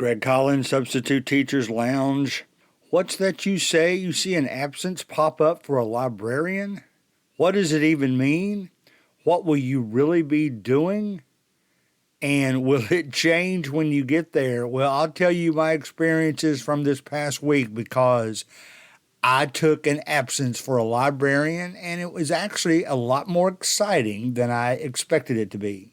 Greg Collins, Substitute Teachers Lounge. What's that you say? You see an absence pop up for a librarian? What does it even mean? What will you really be doing? And will it change when you get there? Well, I'll tell you my experiences from this past week because I took an absence for a librarian, and it was actually a lot more exciting than I expected it to be.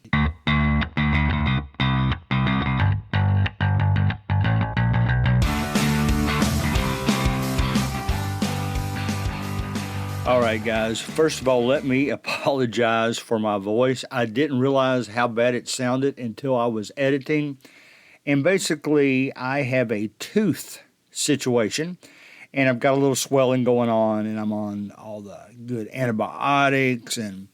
All right, guys. First of all, let me apologize for my voice. I didn't realize how bad it sounded until I was editing. And basically, I have a tooth situation, and I've got a little swelling going on, and I'm on all the good antibiotics and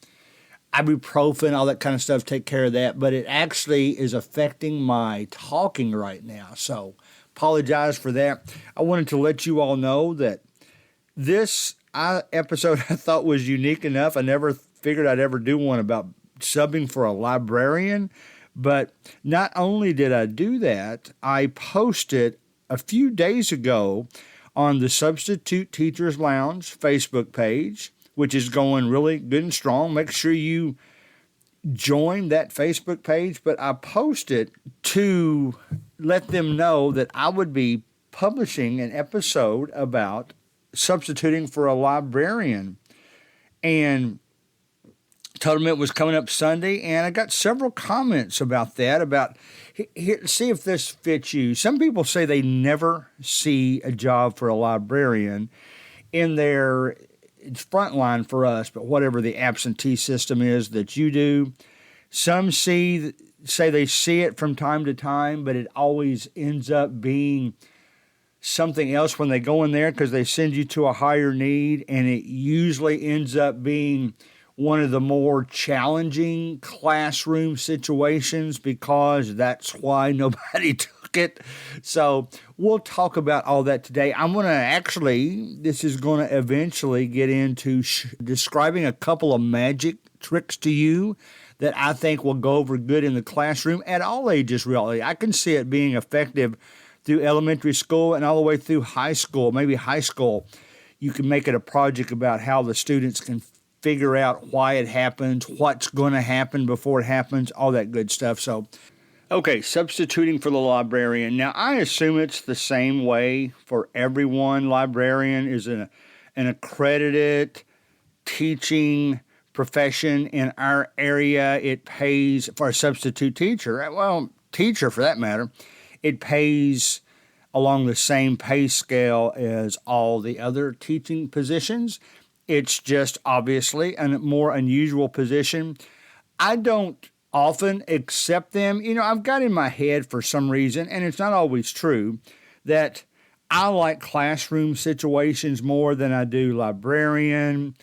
ibuprofen, all that kind of stuff, take care of that. But it actually is affecting my talking right now. So, apologize for that. I wanted to let you all know that this episode I thought was unique enough. I never figured I'd ever do one about subbing for a librarian. But not only did I do that, I posted a few days ago on the Substitute Teachers Lounge Facebook page, which is going really good and strong. Make sure you join that Facebook page. But I posted to let them know that I would be publishing an episode about substituting for a librarian, and told them it was coming up Sunday, and I got several comments about that, about here, see if this fits you. Some people say they never see a job for a librarian in their, it's frontline for us, but whatever the absentee system is that you do. Some say they see it from time to time, but it always ends up being something else when they go in there because they send you to a higher need, and it usually ends up being one of the more challenging classroom situations because that's why nobody took it. So we'll talk about all that today. I'm going to this is going to eventually get into describing a couple of magic tricks to you that I think will go over good in the classroom at all ages, really. I can see it being effective through elementary school and all the way through high school. Maybe high school, you can make it a project about how the students can figure out why it happens, what's going to happen before it happens, all that good stuff. So, okay, substituting for the librarian. Now, I assume it's the same way for everyone. Librarian is an accredited teaching profession in our area. It pays for a substitute teacher, well, teacher for that matter. It pays along the same pay scale as all the other teaching positions. It's just obviously a more unusual position. I don't often accept them. You know, I've got in my head for some reason, and it's not always true, that I like classroom situations more than I do librarian,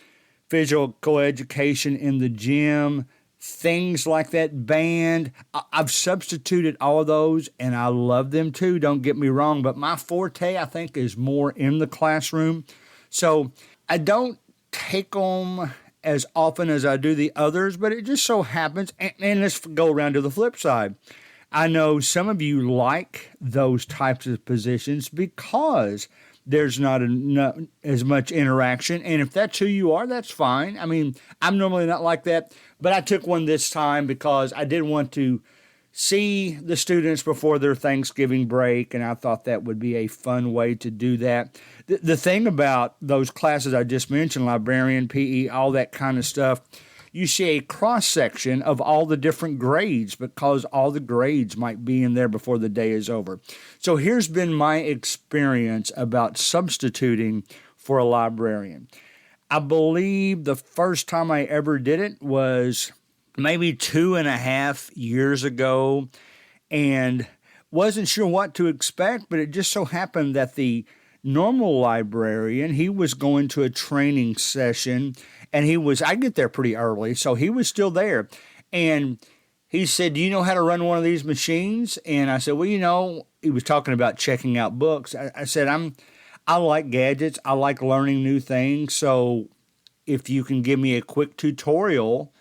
physical education in the gym, things like that, band. I've substituted all of those, and I love them too, don't get me wrong, but my forte, I think, is more in the classroom. So I don't take them as often as I do the others, but it just so happens, and let's go around to the flip side. I know some of you like those types of positions because there's not as much interaction. And if that's who you are, that's fine. I mean, I'm normally not like that, but I took one this time because I did want to see the students before their Thanksgiving break, and I thought that would be a fun way to do that. The thing about those classes I just mentioned, librarian, PE, all that kind of stuff, you see a cross-section of all the different grades because all the grades might be in there before the day is over. So here's been my experience about substituting for a librarian. I believe the first time I ever did it was maybe 2.5 years ago, and wasn't sure what to expect, but it just so happened that the normal librarian, he was going to a training session, and I get there pretty early, so he was still there. And he said, "Do you know how to run one of these machines?" And I said, "Well, he was talking about checking out books." I said, I like gadgets. I like learning new things. So if you can give me a quick tutorial,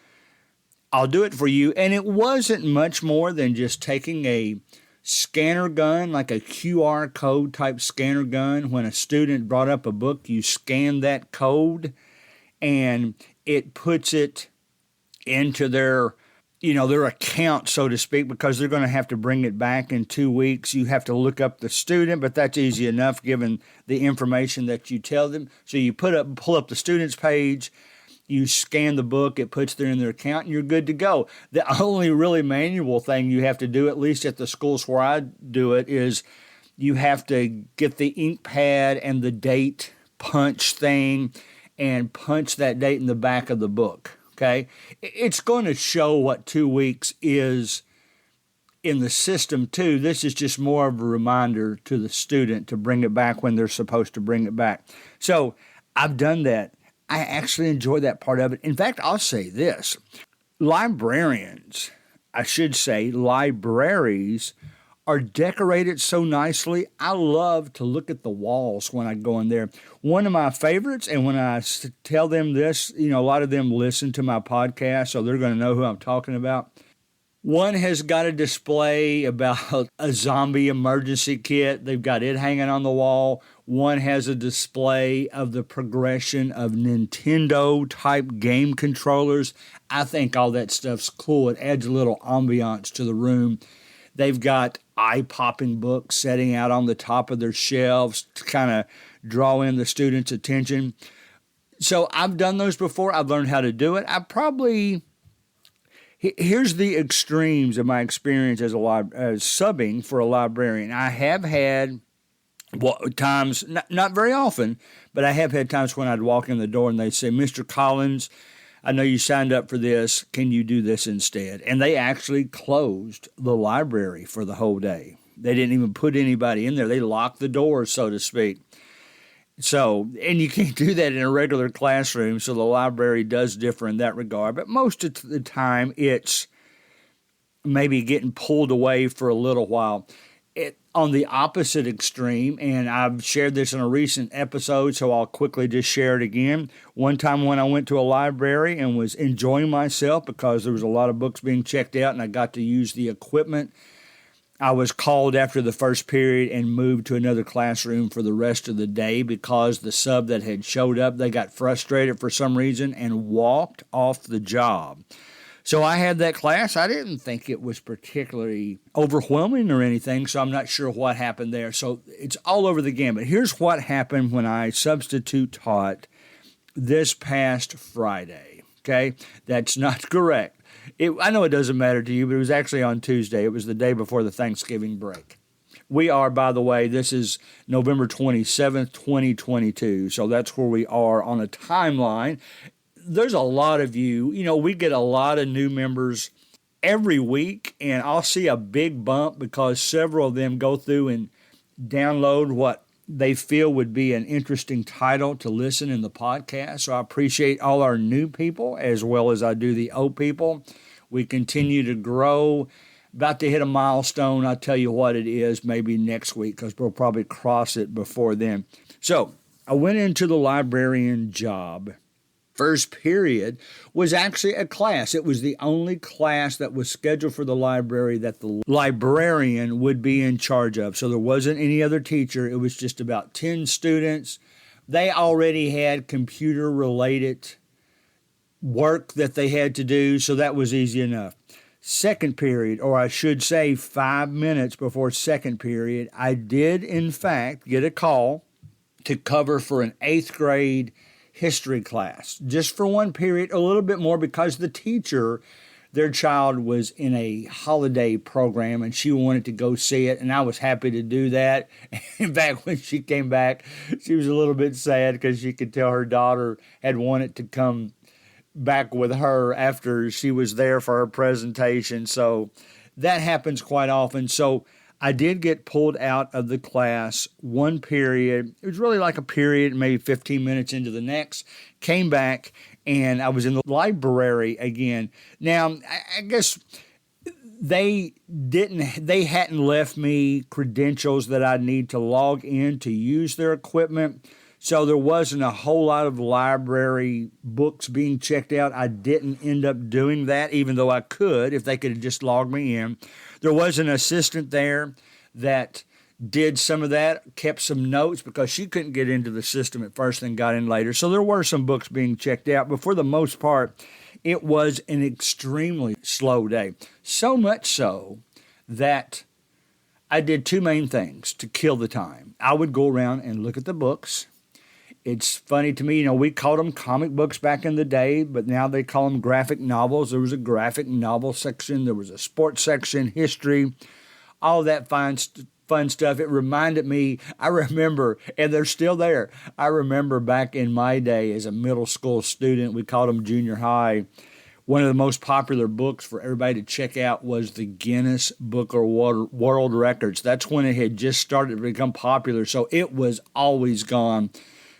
I'll do it for you. And it wasn't much more than just taking a scanner gun, like a QR code type scanner gun. When a student brought up a book, you scan that code and it puts it into their account, so to speak, because they're going to have to bring it back in 2 weeks. You have to look up the student, but that's easy enough given the information that you tell them. So you pull up the student's page, you scan the book, it puts it in their account, and you're good to go. The only really manual thing you have to do, at least at the schools where I do it, is you have to get the ink pad and the date punch thing and punch that date in the back of the book. Okay, it's going to show what 2 weeks is in the system too. This is just more of a reminder to the student to bring it back when they're supposed to bring it back. So I've done that. I actually enjoy that part of it. In fact, I'll say this. Librarians, I should say libraries, are decorated so nicely. I love to look at the walls when I go in there. One of my favorites, and when I tell them this, a lot of them listen to my podcast, so they're going to know who I'm talking about. One has got a display about a zombie emergency kit. They've got it hanging on the wall. One has a display of the progression of Nintendo-type game controllers. I think all that stuff's cool. It adds a little ambiance to the room. They've got eye-popping books setting out on the top of their shelves to kind of draw in the students' attention. So I've done those before. I've learned how to do it. Here's the extremes of my experience as subbing for a librarian. I have had times, not very often, but I have had times when I'd walk in the door and they'd say, "Mr. Collins, I know you signed up for this. Can you do this instead?" And they actually closed the library for the whole day. They didn't even put anybody in there. They locked the doors, so to speak. So, and you can't do that in a regular classroom, so the library does differ in that regard. But most of the time, it's maybe getting pulled away for a little while. On the opposite extreme, and I've shared this in a recent episode, so I'll quickly just share it again. One time when I went to a library and was enjoying myself because there was a lot of books being checked out and I got to use the equipment, I was called after the first period and moved to another classroom for the rest of the day because the sub that had showed up, they got frustrated for some reason and walked off the job. So I had that class. I didn't think it was particularly overwhelming or anything, so I'm not sure what happened there. So it's all over the gamut. Here's what happened when I substitute taught this past Friday, okay? That's not correct. I know it doesn't matter to you, but it was actually on Tuesday. It was the day before the Thanksgiving break. We are, by the way, this is November 27th, 2022, so that's where we are on a timeline. There's a lot of you, we get a lot of new members every week, and I'll see a big bump because several of them go through and download what they feel would be an interesting title to listen in the podcast. So I appreciate all our new people as well as I do the old people. We continue to grow. About to hit a milestone. I'll tell you what it is maybe next week because we'll probably cross it before then. So I went into the librarian job. First period was actually a class. It was the only class that was scheduled for the library that the librarian would be in charge of. So there wasn't any other teacher. It was just about 10 students. They already had computer-related work that they had to do, so that was easy enough. Second period, or I should say 5 minutes before second period, I did, in fact, get a call to cover for an 8th grade history class, just for one period, a little bit more because the teacher, their child was in a holiday program and she wanted to go see it, and I was happy to do that. In fact, when she came back, she was a little bit sad because she could tell her daughter had wanted to come back with her after she was there for her presentation. So that happens quite often. So I did get pulled out of the class one period. It was really like a period, maybe 15 minutes into the next. Came back, and I was in the library again. Now, I guess they hadn't left me credentials that I need to log in to use their equipment. So there wasn't a whole lot of library books being checked out. I didn't end up doing that, even though I could if they could have just logged me in. There was an assistant there that did some of that, kept some notes because she couldn't get into the system at first and got in later. So there were some books being checked out, but for the most part, it was an extremely slow day. So much so that I did two main things to kill the time. I would go around and look at the books. It's funny to me, we called them comic books back in the day, but now they call them graphic novels. There was a graphic novel section. There was a sports section, history, all that fun stuff. It reminded me, I remember, and they're still there. I remember back in my day as a middle school student, we called them junior high. One of the most popular books for everybody to check out was the Guinness Book of World Records. That's when it had just started to become popular, so it was always gone.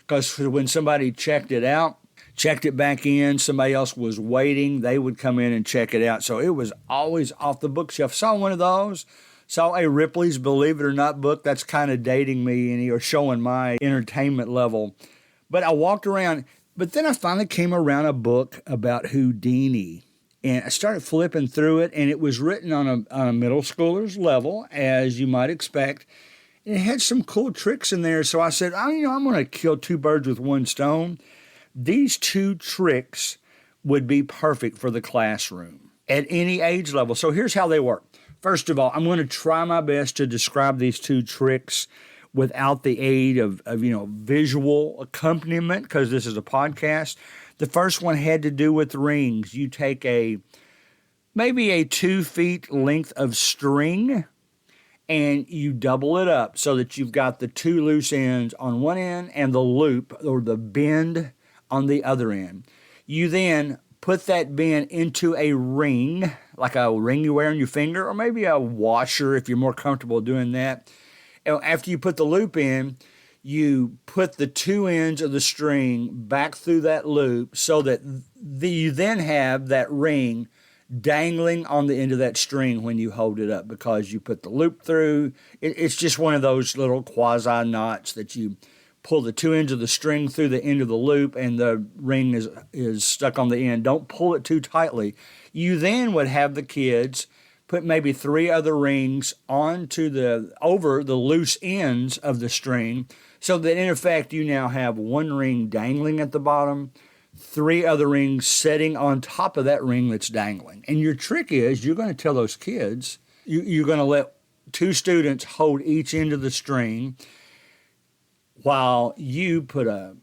Because when somebody checked it out, checked it back in, somebody else was waiting, they would come in and check it out. So it was always off the bookshelf. Saw one of those, saw a Ripley's Believe It or Not book. That's kind of dating me or showing my entertainment level. But I walked around, but then I finally came around a book about Houdini. And I started flipping through it, and it was written on a middle schooler's level, as you might expect. It had some cool tricks in there, so I said, I'm going to kill two birds with one stone. These two tricks would be perfect for the classroom at any age level. So here's how they work. First of all, I'm going to try my best to describe these two tricks without the aid of visual accompaniment, because this is a podcast. The first one had to do with rings. You take maybe a 2 feet length of string, and you double it up so that you've got the two loose ends on one end and the loop or the bend on the other end. You then put that bend into a ring, like a ring you wear on your finger, or maybe a washer if you're more comfortable doing that. And after you put the loop in, you put the two ends of the string back through that loop so that you then have that ring dangling on the end of that string when you hold it up, because you put the loop through. It's just one of those little quasi knots that you pull the two ends of the string through the end of the loop, and the ring is stuck on the end. Don't pull it too tightly. You then would have the kids put maybe 3 other rings over the loose ends of the string, so that in effect you now have one ring dangling at the bottom, 3 other rings setting on top of that ring that's dangling. And your trick is, you're going to tell those kids, you're going to let 2 students hold each end of the string while you put a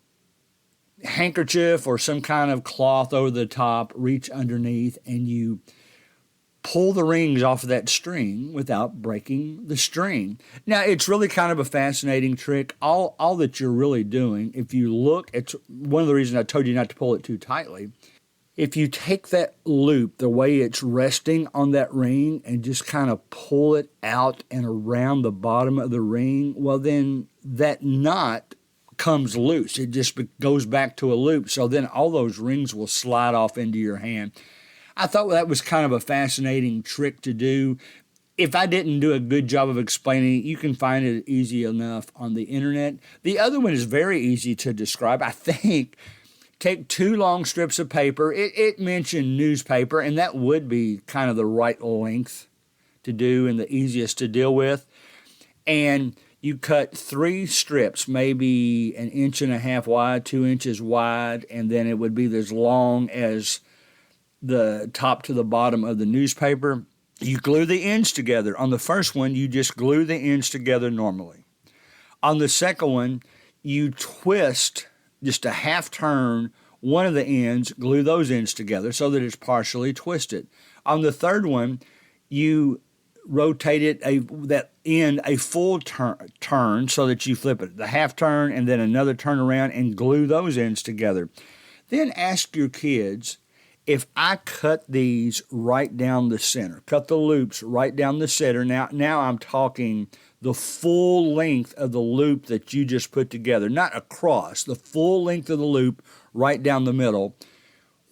handkerchief or some kind of cloth over the top, reach underneath, and you pull the rings off of that string without breaking the string. Now, it's really kind of a fascinating trick. All that you're really doing, if you look, it's one of the reasons I told you not to pull it too tightly. If you take that loop, the way it's resting on that ring, and just kind of pull it out and around the bottom of the ring, well, then that knot comes loose. It just goes back to a loop. So then all those rings will slide off into your hand. I thought that was kind of a fascinating trick to do. If I didn't do a good job of explaining it, you can find it easy enough on the internet. The other one is very easy to describe. I think take 2 long strips of paper. It mentioned newspaper, and that would be kind of the right length to do and the easiest to deal with. And you cut 3 strips, maybe 1.5 inches wide, 2 inches wide, and then it would be as long as the top to the bottom of the newspaper. You glue the ends together. On the first one, you just glue the ends together normally. On the second one, you twist just a half turn one of the ends, glue those ends together so that it's partially twisted. On the third one, you rotate that end a full turn so that you flip it, the half turn and then another turn around, and glue those ends together. Then ask your kids, if I cut these right down the center, cut the loops right down the center, now I'm talking the full length of the loop that you just put together, not across, the full length of the loop right down the middle,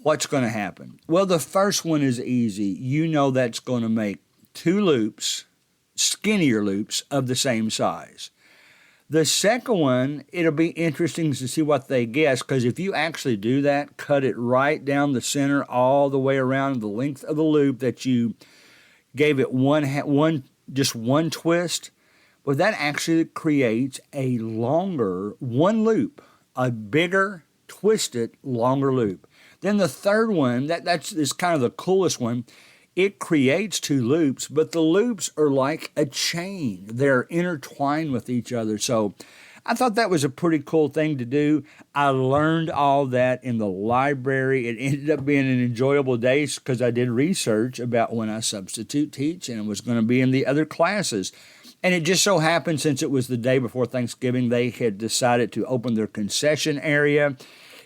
what's going to happen? Well, the first one is easy. You know that's going to make 2 loops, skinnier loops of the same size. The second one, it'll be interesting to see what they guess, because if you actually do that, cut it right down the center all the way around the length of the loop that you gave it just one twist, well, that actually creates a longer one loop, a bigger, twisted, longer loop. Then the third one, that's kind of the coolest one. It creates two loops, but the loops are like a chain. They're intertwined with each other. So I thought that was a pretty cool thing to do. I learned all that in the library. It ended up being an enjoyable day because I did research about when I substitute teach and it was going to be in the other classes. And it just so happened, since it was the day before Thanksgiving, they had decided to open their concession area.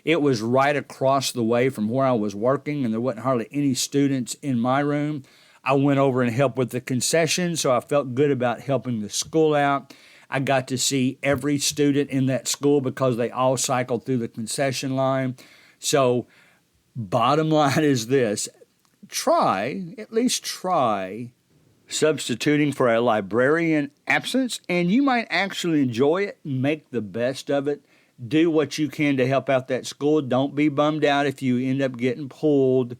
It was right across the way from where I was working, and there wasn't hardly any students in my room. I went over and helped with the concession, so I felt good about helping the school out. I got to see every student in that school because they all cycled through the concession line. So bottom line is this: at least try substituting for a librarian absence, and you might actually enjoy it, make the best of it. Do what you can to help out that school. Don't be bummed out if you end up getting pulled,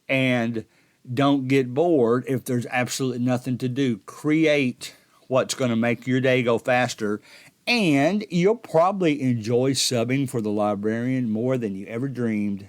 and don't get bored if there's absolutely nothing to do. Create what's going to make your day go faster, and you'll probably enjoy subbing for the librarian more than you ever dreamed.